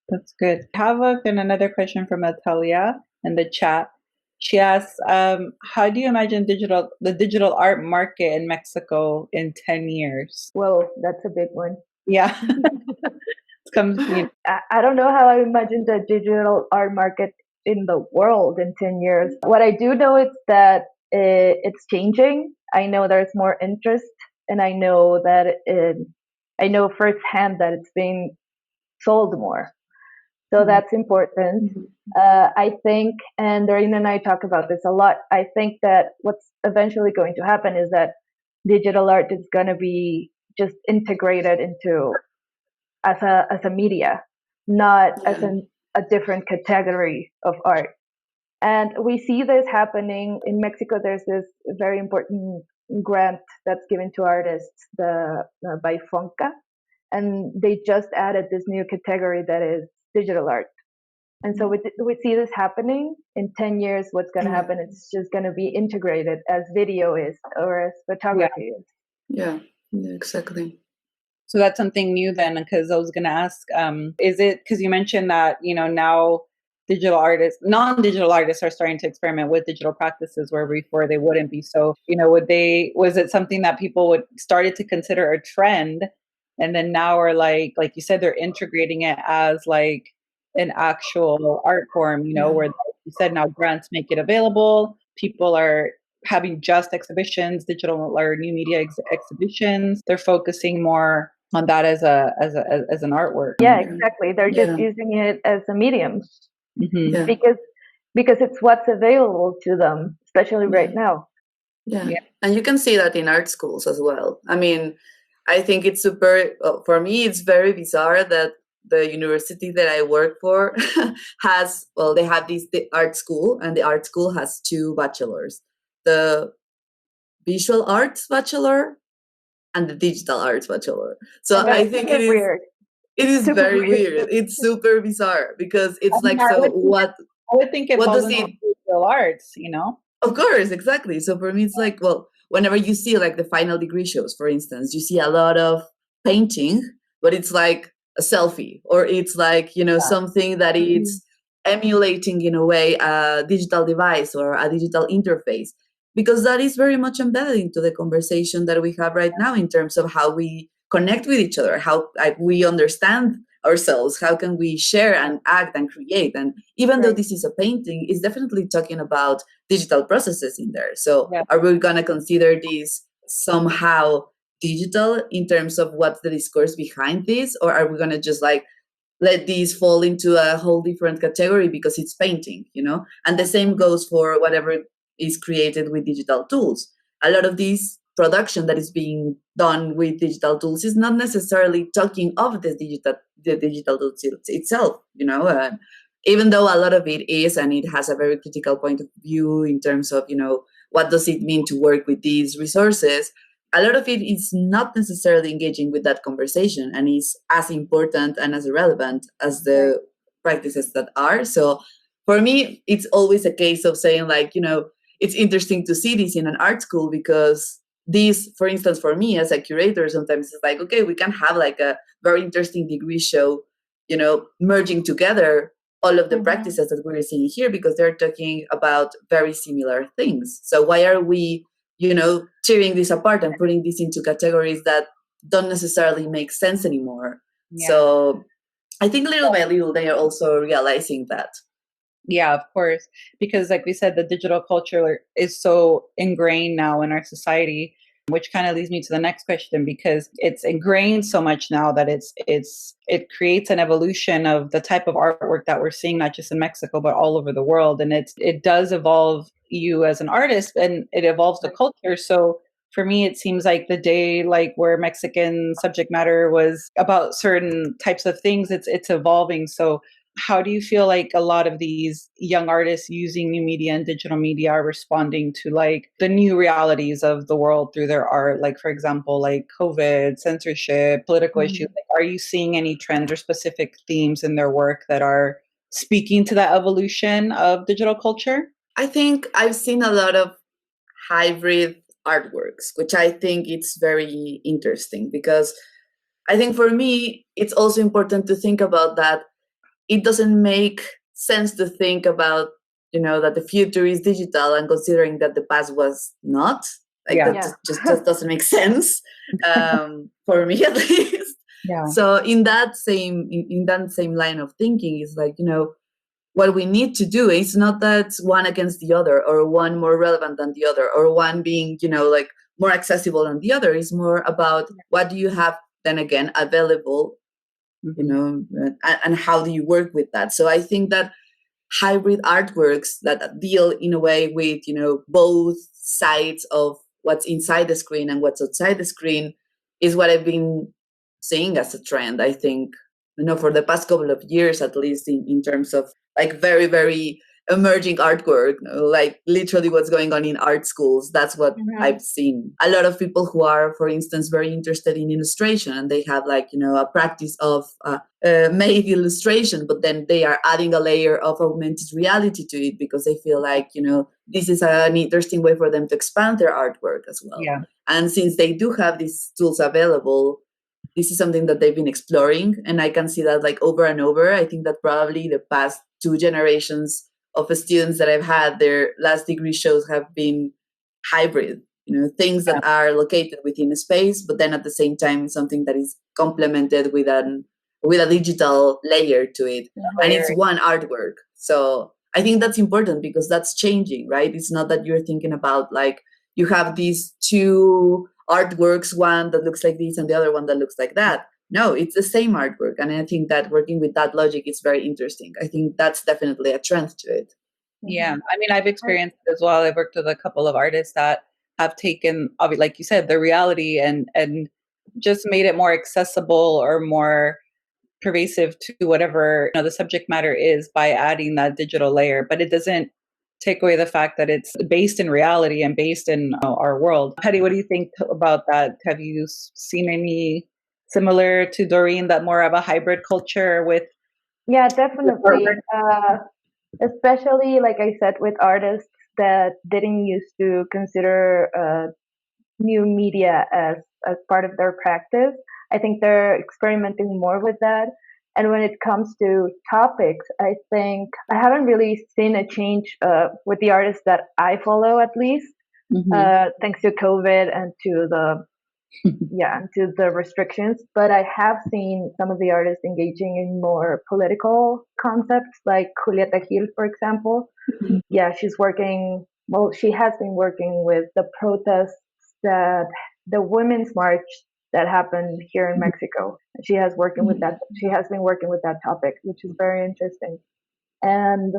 That's good. I have another question from Natalia in the chat. She asks, how do you imagine the digital art market in Mexico in 10 years? Whoa, that's a big one. Yeah. comes, I don't know how I imagine the digital art market in the world in 10 years. What I do know is that it's changing. I know there's more interest, and I know that I know firsthand that it's being sold more. So that's important. I think, and Doreen and I talk about this a lot, I think that what's eventually going to happen is that digital art is going to be just integrated into as a media, not as a different category of art. And we see this happening in Mexico. There's this very important grant that's given to artists by Fonca, and they just added this new category that is digital art. And so we see this happening. In 10 years, what's going to happen? It's just going to be integrated as video is or as photography is. Yeah, exactly. So that's something new then, because I was going to ask, is it, because you mentioned that, now digital artists, non-digital artists are starting to experiment with digital practices where before they wouldn't be. So, was it something that people started to consider a trend? And then now are like you said, they're integrating it as like an actual art form, where, like you said, now grants make it available. People are having just exhibitions, digital or new media exhibitions. They're focusing more on that as an artwork. Yeah, exactly. They're just using it as a medium because it's what's available to them, especially right now. Yeah, and you can see that in art schools as well. I mean, I think it's for me, it's very bizarre that the university that I work for they have the art school, and the art school has 2 bachelors, the visual arts bachelor and the digital arts bachelor. So I think it is weird. It is very weird. It's super bizarre because it's like, so what? I would think it falls into visual arts, Of course, exactly. So for me, it's like, well, whenever you see like the final degree shows, for instance, you see a lot of painting, but it's like a selfie, or it's like, something that it's emulating in a way a digital device or a digital interface, because that is very much embedded into the conversation that we have right now in terms of how we connect with each other, how we understand ourselves, how can we share and act and create. And even though this is a painting, it's definitely talking about digital processes in there. So are we going to consider this somehow digital in terms of what's the discourse behind this, or are we going to just like let these fall into a whole different category because it's painting, And the same goes for whatever is created with digital tools. A lot of these production that is being done with digital tools is not necessarily talking of the digital tools itself, even though a lot of it is, and it has a very critical point of view in terms of, what does it mean to work with these resources? A lot of it is not necessarily engaging with that conversation and is as important and as relevant as the practices that are. So for me, it's always a case of saying like, it's interesting to see this in an art school because this, for instance, for me as a curator, sometimes it's like, okay, we can have like a very interesting degree show, merging together all of the practices that we're seeing here because they're talking about very similar things. So why are we, tearing this apart and putting this into categories that don't necessarily make sense anymore? Yeah. So I think little by little, they are also realizing that. Yeah, of course. Because like we said, the digital culture is so ingrained now in our society, which kind of leads me to the next question, because it's ingrained so much now that it creates an evolution of the type of artwork that we're seeing, not just in Mexico, but all over the world. And it does evolve you as an artist, and it evolves the culture. So for me, it seems like the day like where Mexican subject matter was about certain types of things, it's evolving. So how do you feel like a lot of these young artists using new media and digital media are responding to like the new realities of the world through their art? Like, for example, like COVID, censorship, political issues. Like, are you seeing any trends or specific themes in their work that are speaking to that evolution of digital culture? I think I've seen a lot of hybrid artworks, which I think it's very interesting because I think for me, it's also important to think about that. It doesn't make sense to think about, that the future is digital and considering that the past was not. Like that just doesn't make sense for me at least. Yeah. So in that same line of thinking, is like, what we need to do is not that one against the other, or one more relevant than the other, or one being, like more accessible than the other. Is more about what do you have then again available, and how do you work with that. So I think that hybrid artworks that deal in a way with, both sides of what's inside the screen and what's outside the screen is what I've been seeing as a trend. I think, for the past couple of years, at least in terms of like very, very emerging artwork, like literally what's going on in art schools. That's what I've seen. A lot of people who are, for instance, very interested in illustration, and they have like, a practice of made illustration, but then they are adding a layer of augmented reality to it because they feel like, this is an interesting way for them to expand their artwork as well. Yeah. And since they do have these tools available, this is something that they've been exploring, and I can see that like over and over. I think that probably the past 2 generations of students that I've had, their last degree shows have been hybrid, things that are located within a space, but then at the same time something that is complemented with a digital layer to it, and it's one artwork. So I think that's important because that's changing, right? It's not that you're thinking about like you have these 2 artworks, one that looks like this and the other one that looks like that. No, it's the same artwork. And I think that working with that logic is very interesting. I think that's definitely a trend to it. Yeah. I mean, I've experienced it as well. I've worked with a couple of artists that have taken, like you said, the reality and just made it more accessible or more pervasive to whatever the subject matter is by adding that digital layer. But it doesn't take away the fact that it's based in reality and based in our world. Patty, what do you think about that? Have you seen any similar to Doreen, that more of a hybrid culture with? Yeah, definitely. Especially, like I said, with artists that didn't used to consider new media as part of their practice. I think they're experimenting more with that. And when it comes to topics, I think I haven't really seen a change with the artists that I follow, at least, thanks to COVID and to the restrictions. But I have seen some of the artists engaging in more political concepts, like Julieta Gil, for example. Yeah, she's working. Well, she has been working with the protests that the Women's March that happened here in Mexico. She has working with that. She has been working with that topic, which is very interesting. And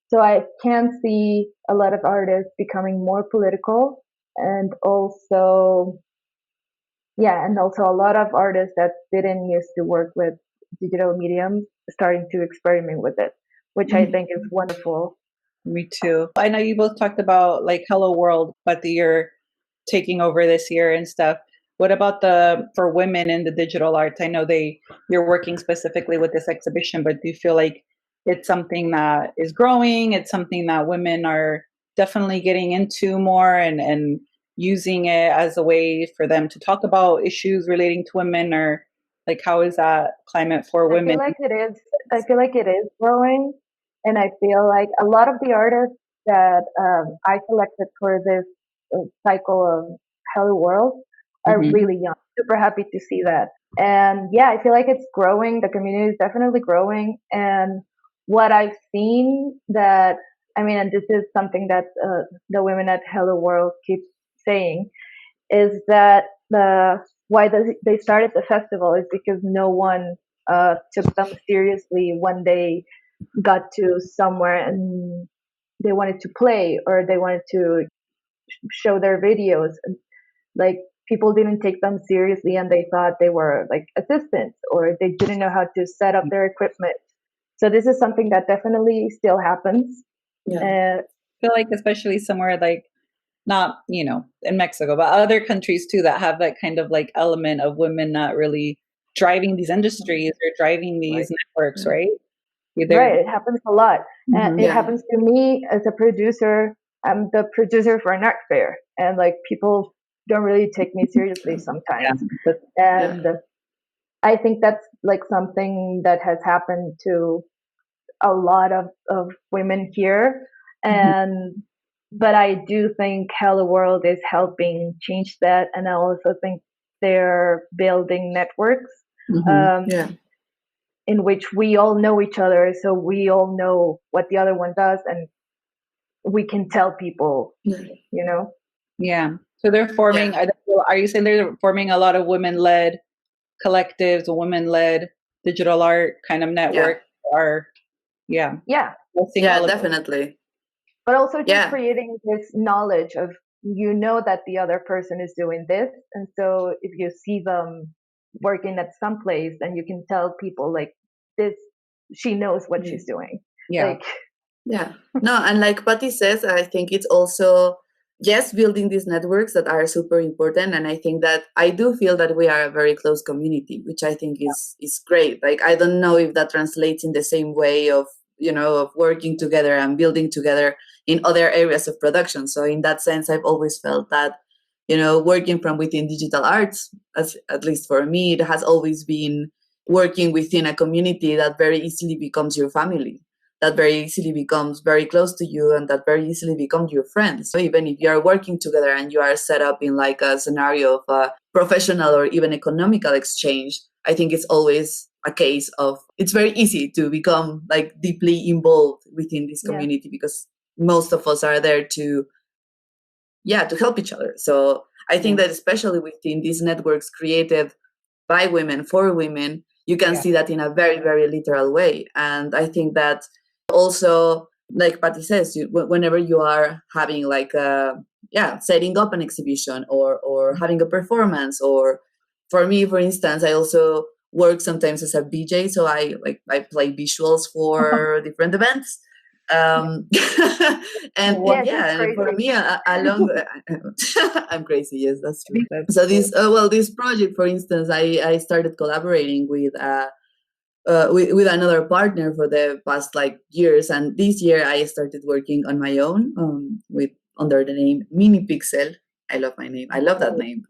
so I can see a lot of artists becoming more political, and also a lot of artists that didn't used to work with digital mediums starting to experiment with it, which I think is wonderful. Me too. I know you both talked about like HelloWorld, but you're taking over this year and stuff. What about for women in the digital arts? I know you're working specifically with this exhibition, but do you feel like it's something that is growing? It's something that women are definitely getting into more and using it as a way for them to talk about issues relating to women, or like how is that climate for women? I feel like it is growing, and I feel like a lot of the artists that I selected for this cycle of HelloWorld are really young. Super happy to see that. And yeah, I feel like it's growing. The community is definitely growing. And what I've seen and this is something that the women at HelloWorld keep saying, is that why they started the festival is because no one took them seriously when they got to somewhere and they wanted to play or they wanted to show their videos. Like, people didn't take them seriously and they thought they were like assistants, or they didn't know how to set up their equipment. So this is something that definitely still happens. I feel like especially somewhere like, not, in Mexico, but other countries too, that have that kind of like element of women not really driving these industries or driving these networks, right? Right, it happens a lot. And it happens to me as a producer. I'm the producer for an art fair, and like, people don't really take me seriously sometimes. And I think that's like something that has happened to a lot of women here. But I do think HelloWorld is helping change that, and I also think they're building networks in which we all know each other, so we all know what the other one does, and we can tell people, Yeah. So they're forming, are you saying they're forming a lot of women-led collectives, women-led digital art kind of network? Yeah, definitely. But also just creating this knowledge of, that the other person is doing this. And so if you see them working at some place, then you can tell people like this, she knows what she's doing. Yeah. No, and like Patty says, I think it's also, building these networks that are super important. And I think that I do feel that we are a very close community, which I think is great. Like, I don't know if that translates in the same way of working together and building together in other areas of production. So in that sense, I've always felt that, working from within digital arts, at least for me, it has always been working within a community that very easily becomes your family, that very easily becomes very close to you, and that very easily becomes your friends. So even if you are working together and you are set up in like a scenario of a professional or even economical exchange, I think it's always a case of, it's very easy to become like deeply involved within this community because most of us are there to help each other. So I think that especially within these networks created by women for women, you can see that in a very, very literal way. And I think that also, like Patty says, whenever you are having like setting up an exhibition or having a performance, or for me, for instance, I also work sometimes as a BJ, so I play visuals for different events. And for me, along I'm crazy. Yes, that's true. So this project, for instance, I started collaborating with another partner for the past like years, and this year I started working on my own under the name Mini-Pixel. I love my name. I love that name.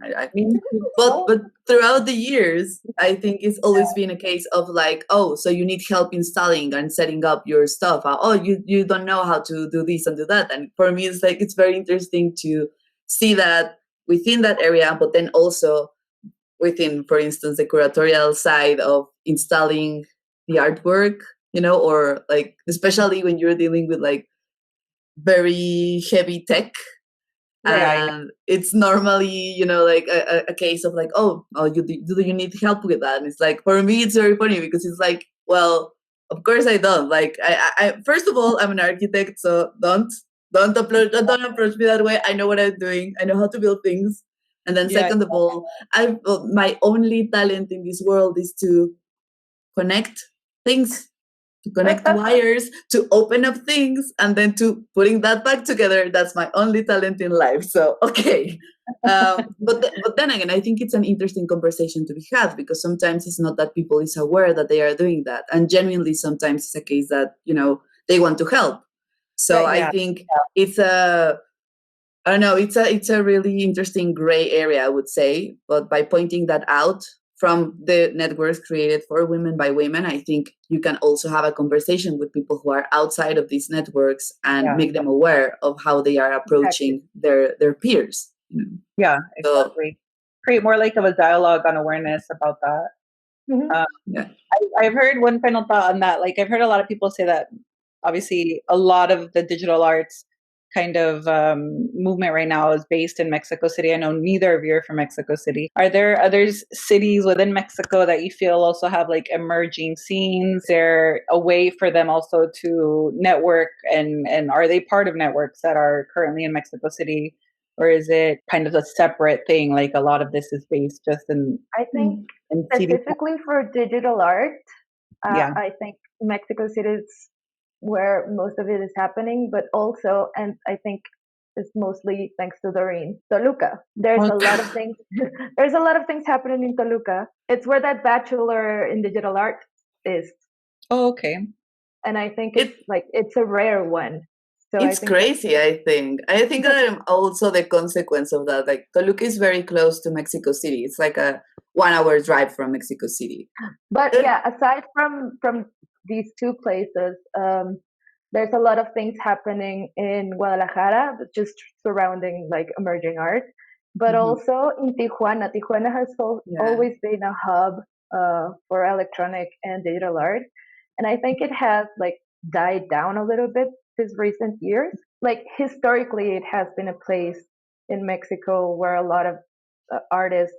But throughout the years, I think it's always been a case of like, oh, so you need help installing and setting up your stuff. Oh, you don't know how to do this and do that. And for me, it's like, it's very interesting to see that within that area, but then also within, for instance, the curatorial side of installing the artwork, or like, especially when you're dealing with like very heavy tech. And it's normally, like a case of like, do you need help with that? And it's like, for me, it's very funny because it's like, well, of course I don't. Like, I first of all, I'm an architect, so don't approach me that way. I know what I'm doing. I know how to build things. And then second of all, my only talent in this world is to connect things, to connect wires, to open up things, and then to putting that back together. That's my only talent in life. So, okay. But then again, I think it's an interesting conversation to be had, because sometimes it's not that people is aware that they are doing that. And genuinely, sometimes it's a case that, they want to help. So I think it's I don't know, it's a really interesting gray area, I would say. But by pointing that out from the networks created for women by women, I think you can also have a conversation with people who are outside of these networks and make them aware of how they are approaching their peers. Yeah, exactly. Create more like of a dialogue on awareness about that. I've heard one final thought on that. Like, I've heard a lot of people say that obviously a lot of the digital arts kind of movement right now is based in Mexico City. I know neither of you are from Mexico City. Are there other cities within Mexico that you feel also have like emerging scenes? Is there a way for them also to network, and are they part of networks that are currently in Mexico City? Or is it kind of a separate thing? Like, a lot of this is based just in... I think specifically for digital art, I think Mexico City is where most of it is happening, but also, and I think it's mostly thanks to Doreen, Toluca. There's a lot of things. There's a lot of things happening in Toluca. It's where that bachelor in digital art is. Oh, okay. And I think it's a rare one. So it's crazy. I think that I'm also the consequence of that. Like, Toluca is very close to Mexico City. It's like a 1 hour drive from Mexico City. But aside from these two places, there's a lot of things happening in Guadalajara, just surrounding like emerging art, but also in Tijuana. Tijuana has always been a hub for electronic and digital art. And I think it has like died down a little bit this recent years. Like historically, it has been a place in Mexico where a lot of artists,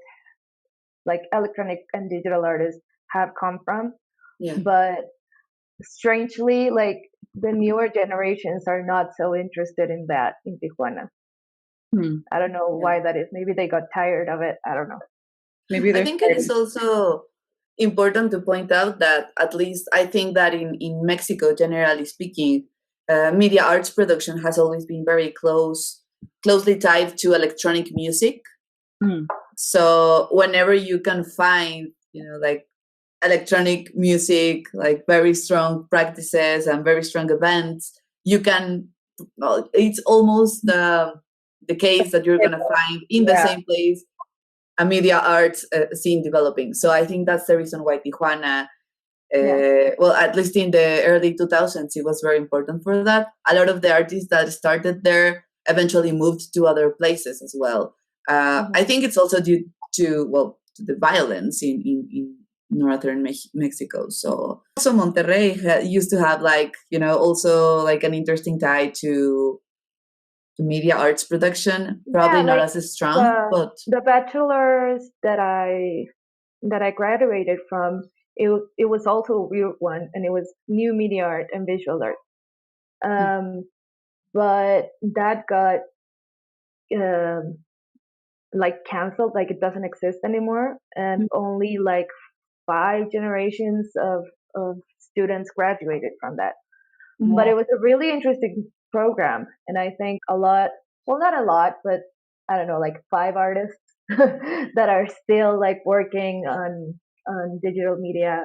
like electronic and digital artists, have come from. Yeah. But strangely, like the newer generations are not so interested in that in Tijuana. I don't know why that is. Maybe they got tired of it. I don't know. Maybe I think it is also important to point out that, at least I think that in Mexico, generally speaking, media arts production has always been very closely tied to electronic music. So whenever you can find, like electronic music, like very strong practices and very strong events, you can, it's almost the case that you're going to find in the same place a media arts scene developing. So I think that's the reason why Tijuana, well, at least in the early 2000s, it was very important for that. A lot of the artists that started there eventually moved to other places as well. I think it's also due to the violence in northern Mexico. So also Monterrey used to have also like an interesting tie to media arts production, probably not as strong, but the bachelor's that I graduated from, it was also a weird one, and it was new media art and visual art. But that got like canceled, like it doesn't exist anymore, and only like 5 generations of students graduated from that. But it was a really interesting program, and I think a lot, well, not a lot, but I don't know, like 5 artists that are still like working on digital media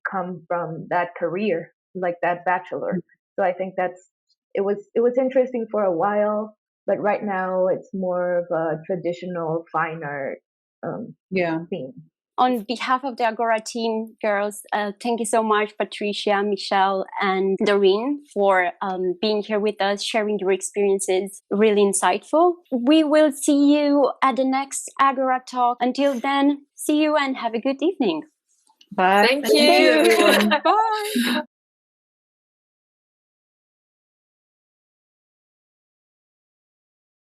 come from that career, like that bachelor. So I think it was interesting for a while, but right now it's more of a traditional fine art theme. On behalf of the Agora team, girls, thank you so much, Patricia, Mishelle, and Doreen, for being here with us, sharing your experiences. Really insightful. We will see you at the next Agora talk. Until then, see you and have a good evening. Bye. Thank you, everyone. Bye.